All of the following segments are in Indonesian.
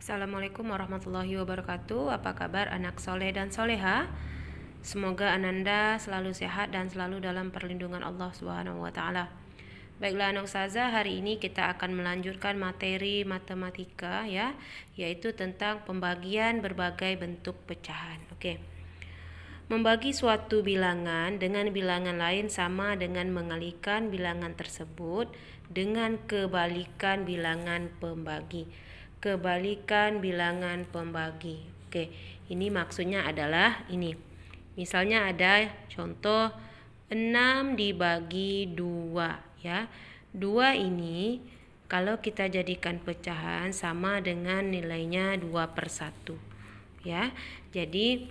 Assalamualaikum warahmatullahi wabarakatuh. Apa kabar anak soleh dan soleha? Semoga Ananda selalu sehat dan selalu dalam perlindungan Allah Subhanahu wa taala. Baiklah anak ustazah, hari ini kita akan melanjutkan materi matematika ya, yaitu tentang pembagian berbagai bentuk pecahan. Oke. Membagi suatu bilangan dengan bilangan lain sama dengan mengalihkan bilangan tersebut dengan kebalikan bilangan pembagi. Kebalikan bilangan pembagi. Oke, ini maksudnya adalah ini. Misalnya ada contoh 6 dibagi 2 ya. 2 ini kalau kita jadikan pecahan sama dengan nilainya 2/1 ya. Jadi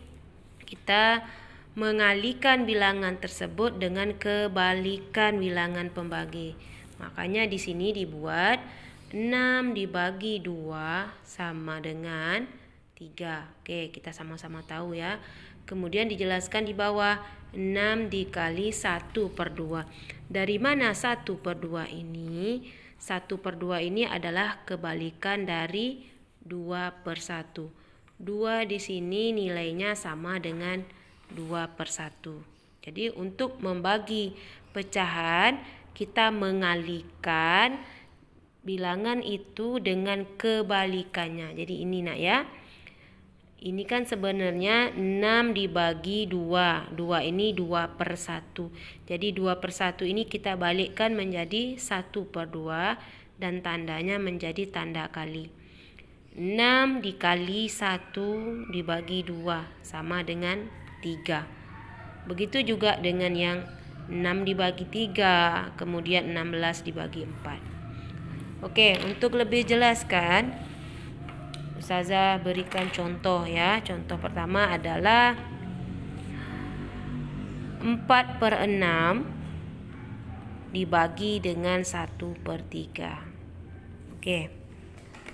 kita mengalihkan bilangan tersebut dengan kebalikan bilangan pembagi. Makanya di sini dibuat 6 dibagi 2 sama dengan 3. Oke, kita sama-sama tahu ya. Kemudian dijelaskan di bawah 6 dikali 1/2. Dari mana 1/2 ini? 1/2 ini adalah kebalikan dari 2/1. 2 di sini nilainya sama dengan 2/1. Jadi untuk membagi pecahan kita mengalihkan bilangan itu dengan kebalikannya. Jadi ini nak ya. Ini kan sebenarnya 6 dibagi 2. 2 ini 2/1. Jadi 2/1 ini kita balikkan menjadi 1/2 dan tandanya menjadi tanda kali. 6 dikali 1 dibagi 2 sama dengan 3. Begitu juga dengan yang 6 dibagi 3, kemudian 16 dibagi 4. Oke, untuk lebih jelaskan Ustazah berikan contoh ya. Contoh pertama adalah 4/6 dibagi dengan 1/3. Oke,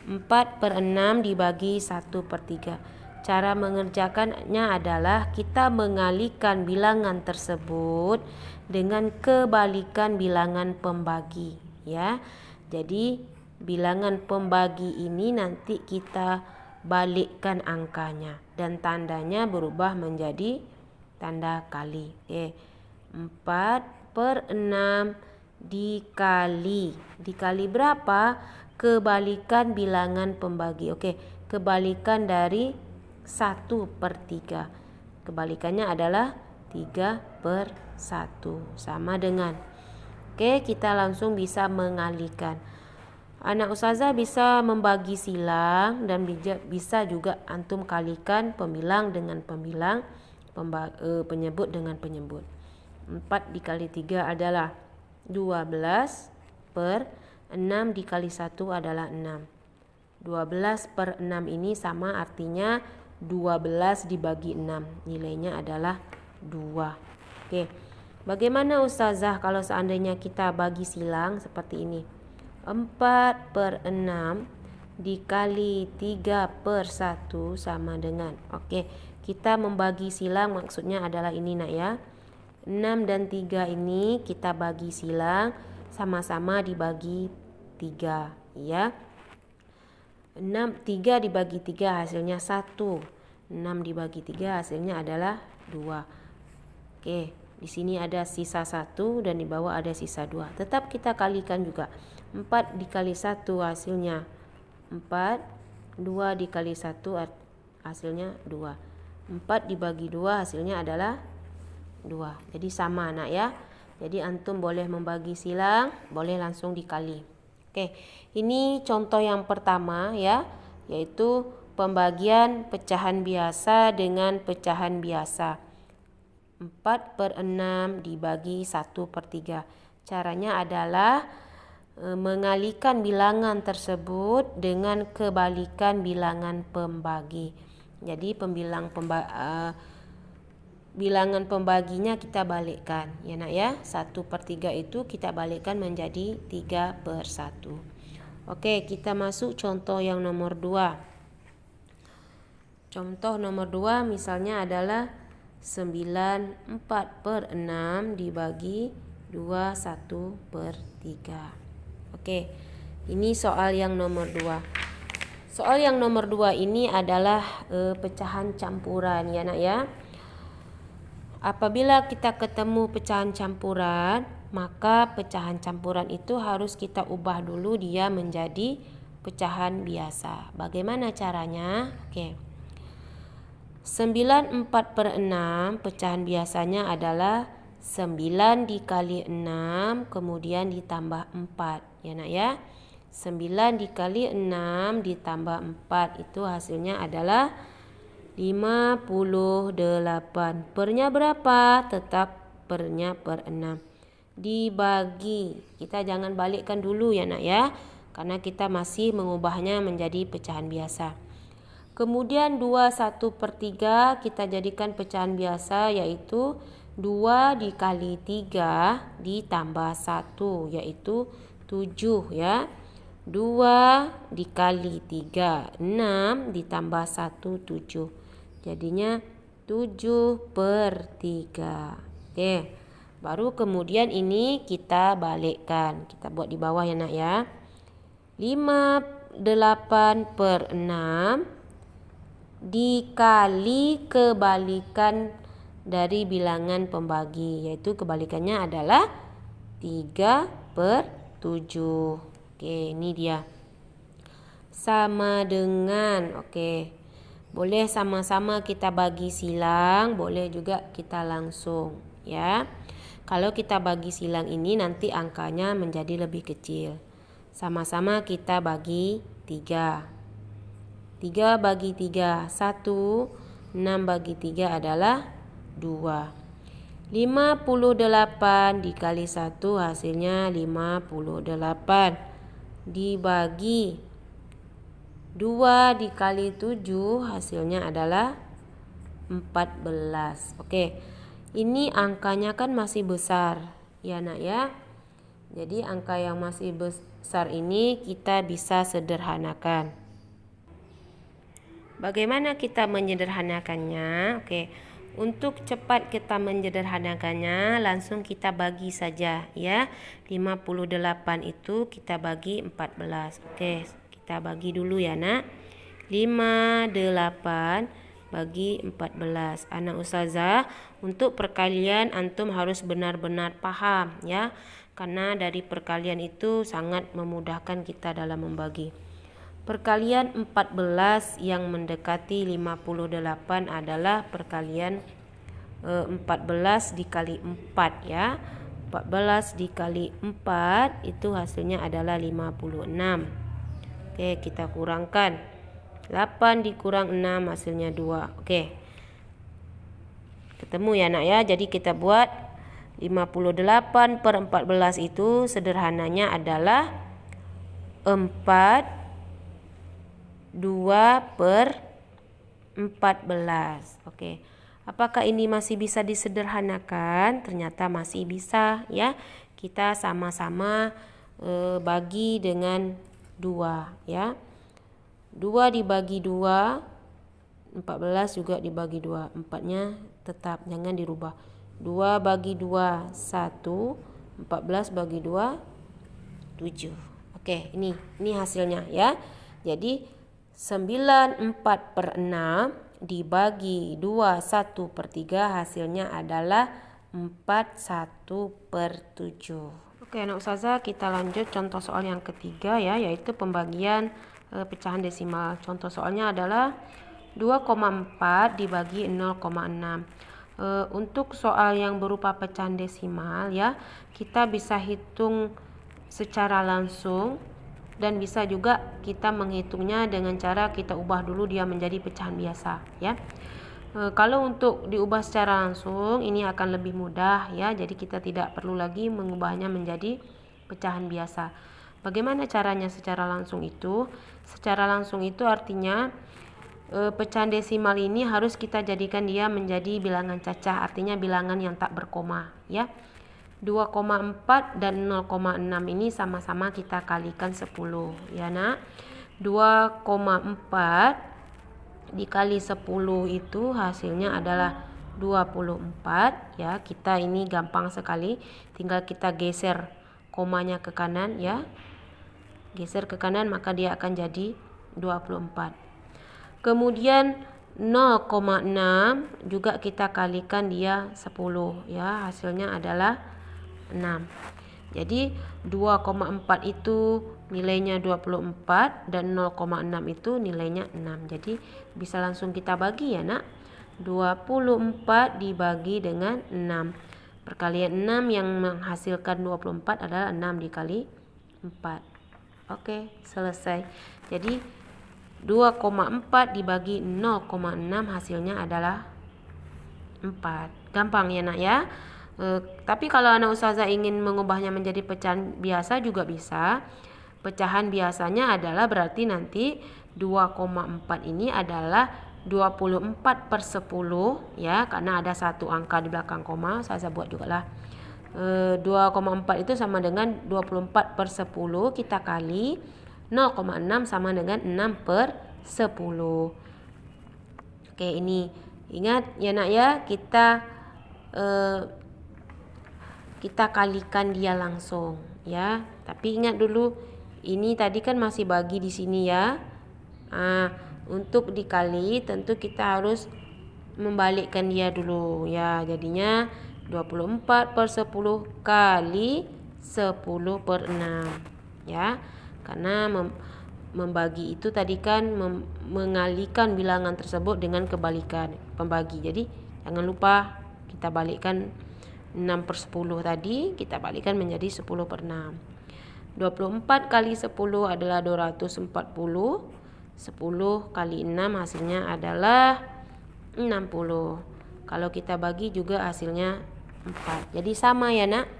4/6 dibagi 1/3. Cara mengerjakannya adalah kita mengalihkan bilangan tersebut dengan kebalikan bilangan pembagi ya. Jadi bilangan pembagi ini nanti kita balikkan angkanya dan tandanya berubah menjadi tanda kali. Oke. 4/6 dikali berapa? Kebalikan bilangan pembagi. Oke, kebalikan dari 1/3. Kebalikannya adalah 3/1 sama dengan. Oke, kita langsung bisa mengalihkan. Anak ustazah bisa membagi silang dan bisa juga antum kalikan pembilang dengan pembilang, penyebut dengan penyebut. 4 dikali 3 adalah 12/6 dikali 1 adalah 6. 12/6 ini sama artinya 12 dibagi 6. Nilainya adalah 2. Oke. Bagaimana ustazah kalau seandainya kita bagi silang seperti ini? 4/6 dikali 3/1 sama dengan. Oke, kita membagi silang maksudnya adalah ini nak ya. 6 dan 3 ini kita bagi silang sama-sama dibagi 3 ya. 3 dibagi 3 hasilnya 1. 6 dibagi 3 hasilnya adalah 2. Oke, di sini ada sisa 1 dan di bawah ada sisa 2. Tetap kita kalikan juga. 4 dikali 1 hasilnya 4. 2 dikali 1 hasilnya 2. 4 dibagi 2 hasilnya adalah 2. Jadi sama anak ya. Jadi antum boleh membagi silang, boleh langsung dikali. Oke, ini contoh yang pertama ya, yaitu pembagian pecahan biasa dengan pecahan biasa. 4/6 dibagi 1/3. Caranya adalah mengalihkan bilangan tersebut dengan kebalikan bilangan pembagi. Jadi bilangan pembaginya kita balikkan ya nak ya. 1/3 itu kita balikkan menjadi 3/1. Oke, kita masuk contoh yang nomor 2. Contoh nomor 2 misalnya adalah 4/6 dibagi 2 1/3. Oke, ini soal yang nomor 2. Soal yang nomor 2 ini adalah pecahan campuran ya nak ya. Apabila kita ketemu pecahan campuran, maka pecahan campuran itu harus kita ubah dulu dia menjadi pecahan biasa. Bagaimana caranya? Oke. 9/4/6 pecahan biasanya adalah 9 dikali 6 kemudian ditambah 4 ya nak ya. 9 dikali 6 ditambah 4 itu hasilnya adalah 58. Pernya berapa? Tetap pernya per 6. Dibagi. Kita jangan balikkan dulu ya nak ya. Karena kita masih mengubahnya menjadi pecahan biasa. Kemudian 21/3 kita jadikan pecahan biasa yaitu 2 dikali 3 ditambah 1 yaitu 7 ya. 2 dikali 3 6 ditambah 1 7. Jadinya 7/3. Oke. Baru kemudian ini kita balikkan. Kita buat di bawah ya nak ya. 58/6 dikali kebalikan dari bilangan pembagi, yaitu kebalikannya adalah 3/7. Oke, ini dia. Sama dengan, oke. Boleh sama-sama kita bagi silang, boleh juga kita langsung ya. Kalau kita bagi silang ini nanti angkanya menjadi lebih kecil. Sama-sama kita bagi 3. 3 bagi 3 1, 6 bagi 3 adalah 2. 58 dikali 1 hasilnya 58. Dibagi 2 dikali 7 hasilnya adalah 14. Oke. Ini angkanya kan masih besar ya nak ya. Jadi angka yang masih besar ini kita bisa sederhanakan. Bagaimana kita menyederhanakannya? Oke. Untuk cepat kita menyederhanakannya, langsung kita bagi saja ya. 58 itu kita bagi 14. Oke. Kita bagi dulu ya nak. 58 bagi 14. Anak ustazah, untuk perkalian antum harus benar-benar paham ya. Karena dari perkalian itu sangat memudahkan kita dalam membagi. Perkalian 14 yang mendekati 58 adalah perkalian 14 dikali 4 ya. 14 dikali 4 itu hasilnya adalah 56. Oke, kita kurangkan. 8 dikurang 6 hasilnya 2. Oke. Ketemu ya nak ya. Jadi kita buat 58/14 itu sederhananya adalah 42/14. Oke. Apakah ini masih bisa disederhanakan? Ternyata masih bisa ya. Kita sama-sama bagi dengan 2 ya. 2 dibagi 2, 14 juga dibagi 2. 4-nya tetap jangan dirubah. 2 bagi 2 1, 14 bagi 2 7. Oke, ini hasilnya ya. Jadi 94/6 dibagi 21/3 hasilnya adalah 41/7. Oke, anak ustazah, kita lanjut contoh soal yang ketiga ya, yaitu pembagian pecahan desimal. Contoh soalnya adalah 2,4 dibagi 0,6. Untuk soal yang berupa pecahan desimal ya, kita bisa hitung secara langsung dan bisa juga kita menghitungnya dengan cara kita ubah dulu dia menjadi pecahan biasa ya. Kalau untuk diubah secara langsung ini akan lebih mudah ya, jadi kita tidak perlu lagi mengubahnya menjadi pecahan biasa. Bagaimana caranya secara langsung itu? Secara langsung itu artinya pecahan desimal ini harus kita jadikan dia menjadi bilangan cacah, artinya bilangan yang tak berkoma ya. 2,4 dan 0,6 ini sama-sama kita kalikan 10 ya nak. 2,4 dikali 10 itu hasilnya adalah 24 ya. Kita ini gampang sekali, tinggal kita geser komanya ke kanan ya. Geser ke kanan maka dia akan jadi 24. Kemudian 0,6 juga kita kalikan dia 10 ya, hasilnya adalah 6. Jadi 2,4 itu nilainya 24 dan 0,6 itu nilainya 6. Jadi bisa langsung kita bagi ya nak. 24 dibagi dengan 6. Perkalian 6 yang menghasilkan 24 adalah 6 dikali 4. Oke, selesai. Jadi 2,4 dibagi 0,6 hasilnya adalah 4. Gampang ya nak ya. Tapi kalau anak ustazah ingin mengubahnya menjadi pecahan biasa juga bisa. Pecahan biasanya adalah berarti nanti 2,4 ini adalah 24/10 ya, karena ada satu angka di belakang koma. Ustazah buat juga lah. 2,4 itu sama dengan 24/10 kita kali 0,6 sama dengan 6/10. Oke, ini ingat ya nak ya, kita kalikan dia langsung ya. Tapi ingat dulu ini tadi kan masih bagi di sini ya. Untuk dikali tentu kita harus membalikkan dia dulu ya. Jadinya 24/10 kali 10/6 ya. Karena membagi itu tadi kan mengalihkan bilangan tersebut dengan kebalikan pembagi. Jadi jangan lupa kita balikkan 6/10 tadi, kita balikkan menjadi 10/6. 24 kali 10 adalah 240. 10 kali 6 hasilnya adalah 60. Kalau kita bagi juga hasilnya 4. Jadi sama ya nak.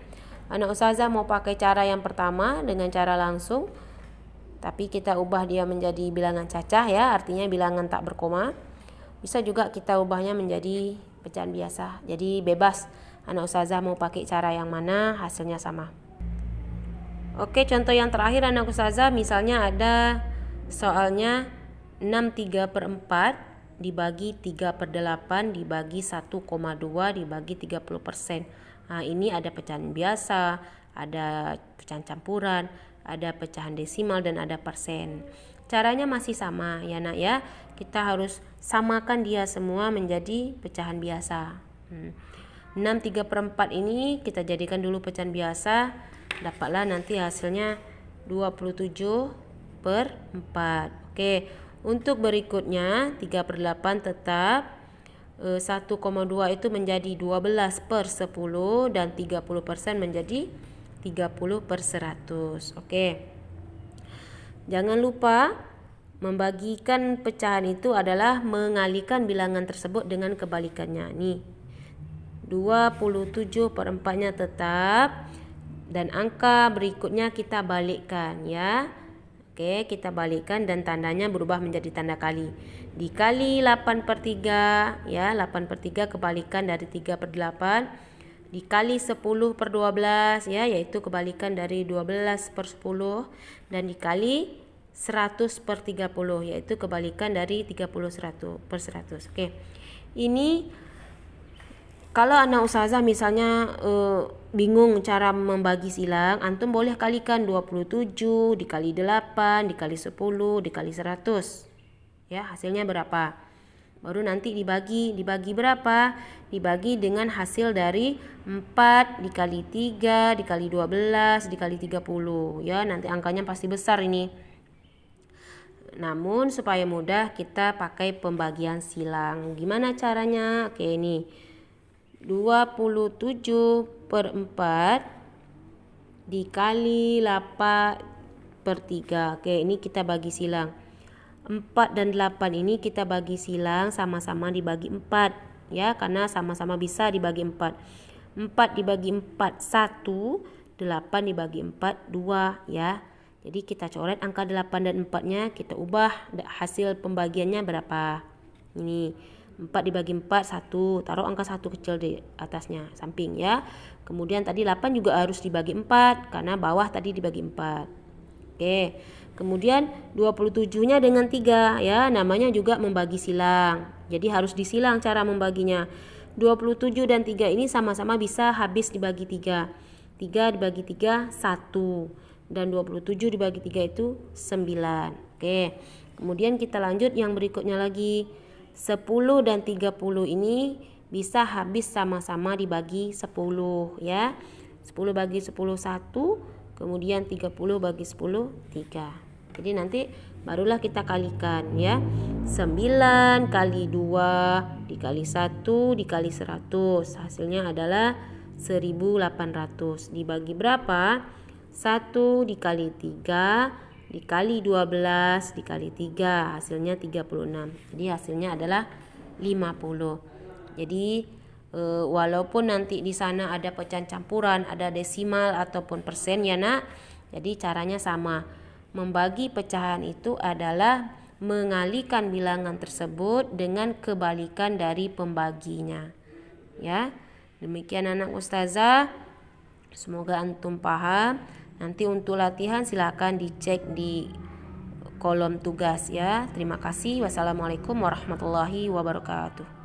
Anak ustazah mau pakai cara yang pertama dengan cara langsung, tapi kita ubah dia menjadi bilangan cacah ya, artinya bilangan tak berkoma. Bisa juga kita ubahnya menjadi pecahan biasa. Jadi bebas anak ustazah mau pakai cara yang mana, hasilnya sama. Oke, contoh yang terakhir anak ustazah, misalnya ada soalnya 6/3/4 dibagi 3/8 dibagi 1,2 dibagi 30%. Ini ada pecahan biasa, ada pecahan campuran, ada pecahan desimal dan ada persen. Caranya masih sama ya nak ya. Kita harus samakan dia semua menjadi pecahan biasa. 6/3/4 ini kita jadikan dulu pecahan biasa. Dapatlah nanti hasilnya 27/4. Oke, untuk berikutnya 3/8 tetap 1,2 itu menjadi 12/10 dan 30% menjadi 30/100. Oke. Jangan lupa membagikan pecahan itu adalah mengalihkan bilangan tersebut dengan kebalikannya. Nih. 27/4-nya tetap dan angka berikutnya kita balikkan ya. Oke, kita balikkan dan tandanya berubah menjadi tanda kali. Dikali 8/3 ya, 8/3 kebalikan dari 3/8. Dikali 10/12 ya, yaitu kebalikan dari 12/10, dan dikali 100/30 yaitu kebalikan dari 30/100. Oke. Ini kalau anak ustazah misalnya bingung cara membagi silang, antum boleh kalikan 27 dikali 8 dikali 10 dikali 100. Ya, hasilnya berapa? Baru nanti dibagi berapa? Dibagi dengan hasil dari 4 dikali 3 dikali 12 dikali 30 ya, nanti angkanya pasti besar ini. Namun supaya mudah kita pakai pembagian silang. Gimana caranya? Oke, ini 27/4 dikali 8/3. Oke, ini kita bagi silang. 4 dan 8 ini kita bagi silang, sama-sama dibagi 4 ya, karena sama-sama bisa dibagi 4. 4 dibagi 4 1, 8 dibagi 4 2 ya. Jadi kita coret angka 8 dan 4-nya, kita ubah hasil pembagiannya berapa. Ini 4 dibagi 4 1, taruh angka 1 kecil di atasnya samping ya. Kemudian tadi 8 juga harus dibagi 4 karena bawah tadi dibagi 4. Oke. Kemudian 27-nya dengan 3 ya, namanya juga membagi silang. Jadi harus disilang cara membaginya. 27 dan 3 ini sama-sama bisa habis dibagi 3. 3 dibagi 3 1 dan 27 dibagi 3 itu 9. Oke. Kemudian kita lanjut yang berikutnya lagi. 10 dan 30 ini bisa habis sama-sama dibagi 10 ya. 10 bagi 10 1, kemudian 30 bagi 10 3. Jadi nanti barulah kita kalikan ya. 9 kali 2 dikali 1 dikali 100. Hasilnya adalah 1800. Dibagi berapa? 1 dikali 3 dikali 12 dikali 3, hasilnya 36. Jadi hasilnya adalah 50. Jadi walaupun nanti di sana ada pecahan campuran, ada desimal ataupun persen ya nak. Jadi caranya sama. Membagi pecahan itu adalah mengalihkan bilangan tersebut dengan kebalikan dari pembaginya. Ya. Demikian anak ustazah. Semoga antum paham. Nanti untuk latihan silakan dicek di kolom tugas ya. Terima kasih. Wassalamualaikum warahmatullahi wabarakatuh.